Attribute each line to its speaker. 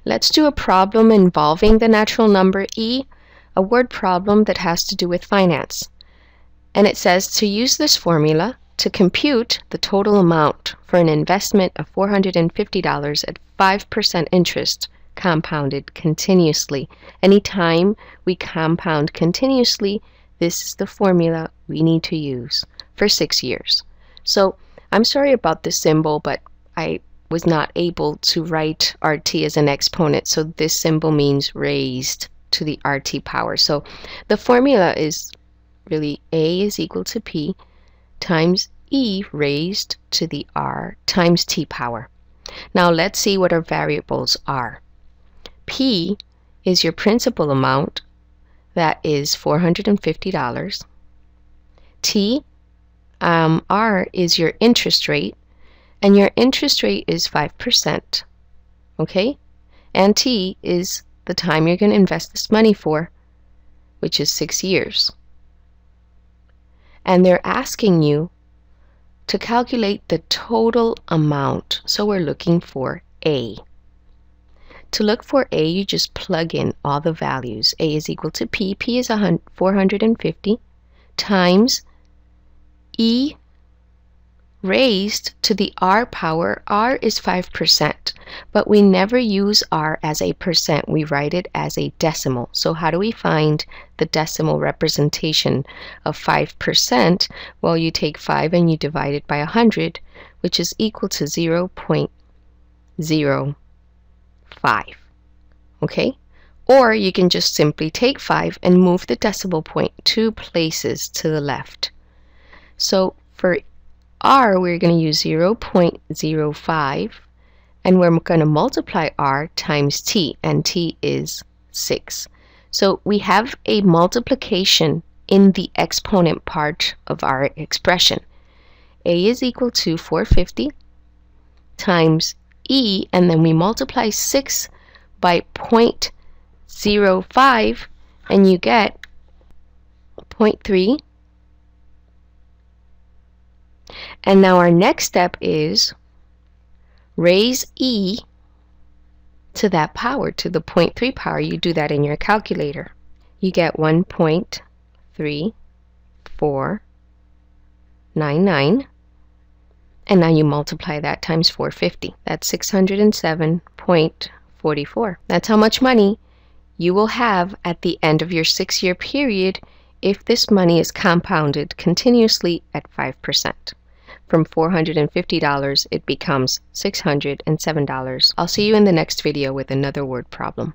Speaker 1: Let's do a problem involving the natural number e, a word problem that has to do with finance. And it says to use this formula to compute the total amount for an investment of $450 at 5% interest compounded continuously. Anytime we compound continuously, this is the formula we need to use for 6 years. So I'm sorry about this symbol, but I was not able to write RT as an exponent, so this symbol means raised to the RT power. So the formula is really A is equal to P times E raised to the R times T power. Now let's see what our variables are. P is your principal amount, that is $450. T, R is your interest rate, and your interest rate is 5%, okay? And T is the time you're going to invest this money for, which is 6 years. And they're asking you to calculate the total amount, so we're looking for A. To look for A, you just plug in all the values. A is equal to P. P is 450 times E raised to the R power. R is 5%, but we never use R as a percent. We write it as a decimal. So how do we find the decimal representation of 5%? Well, you take 5 and you divide it by 100, which is equal to 0.05. Okay? Or you can just simply take 5 and move the decimal point 2 places to the left. So for R, we're going to use 0.05, and we're going to multiply R times T, and T is 6. So we have a multiplication in the exponent part of our expression. A is equal to 450 times E, and then we multiply 6 by 0.05, and you get 0.3. And now our next step is raise E to that power, to the 0.3 power. You do that in your calculator. You get 1.3499. And now you multiply that times 450. That's 607.44. That's how much money you will have at the end of your 6-year period if this money is compounded continuously at 5%. From $450, it becomes $607. I'll see you in the next video with another word problem.